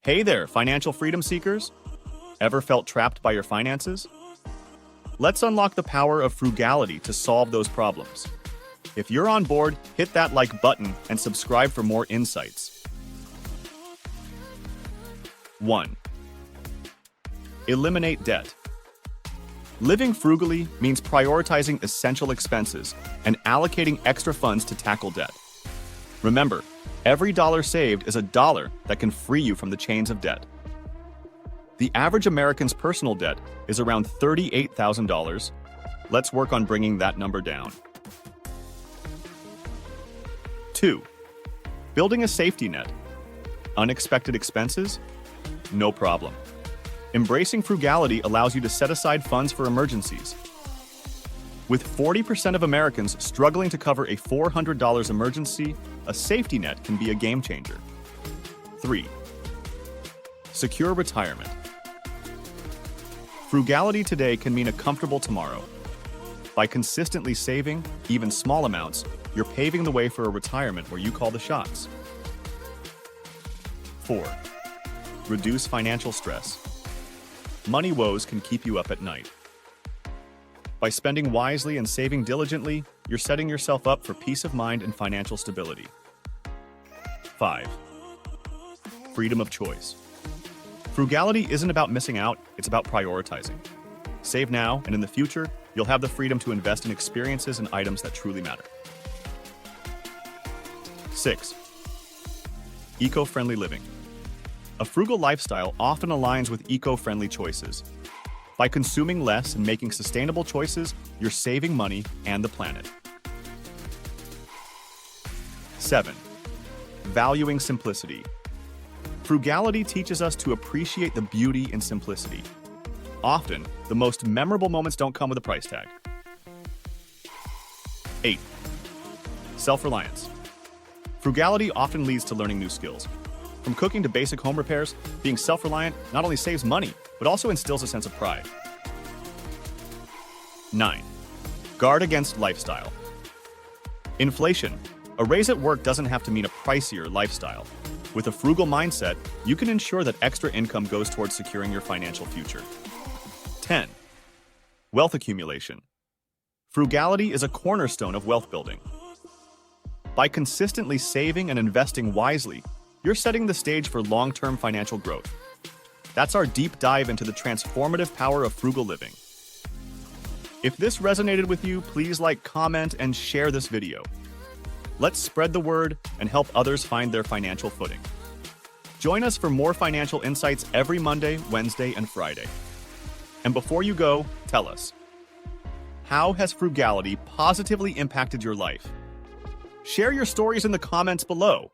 Hey there, financial freedom seekers. Ever felt trapped by your finances? Let's unlock the power of frugality to solve those problems. If you're on board, hit that like button and subscribe for more insights. 1. Eliminate debt. Living frugally means prioritizing essential expenses and allocating extra funds to tackle debt. Remember, every dollar saved is a dollar that can free you from the chains of debt. The average American's personal debt is around $38,000. Let's work on bringing that number down. 2. Building a safety net. Unexpected expenses? No problem. Embracing frugality allows you to set aside funds for emergencies. With 40% of Americans struggling to cover a $400 emergency, a safety net can be a game changer. 3. Secure retirement. Frugality today can mean a comfortable tomorrow. By consistently saving, even small amounts, you're paving the way for a retirement where you call the shots. 4. Reduce financial stress. Money woes can keep you up at night. By spending wisely and saving diligently, you're setting yourself up for peace of mind and financial stability. 5. Freedom of choice. Frugality isn't about missing out, it's about prioritizing. Save now, and in the future, you'll have the freedom to invest in experiences and items that truly matter. 6. Eco-friendly living. A frugal lifestyle often aligns with eco-friendly choices. By consuming less and making sustainable choices, you're saving money and the planet. 7. Valuing simplicity. Frugality teaches us to appreciate the beauty in simplicity. Often, the most memorable moments don't come with a price tag. 8. Self-reliance. Frugality often leads to learning new skills. From cooking to basic home repairs, being self-reliant not only saves money, but also instills a sense of pride. 9. Guard against lifestyle. Inflation. A raise at work doesn't have to mean a pricier lifestyle. With a frugal mindset, you can ensure that extra income goes towards securing your financial future. 10. Wealth accumulation. Frugality is a cornerstone of wealth building. By consistently saving and investing wisely, you're setting the stage for long-term financial growth. That's our deep dive into the transformative power of frugal living. If this resonated with you, please like, comment, and share this video. Let's spread the word and help others find their financial footing. Join us for more financial insights every Monday, Wednesday, and Friday. And before you go, tell us, how has frugality positively impacted your life? Share your stories in the comments below.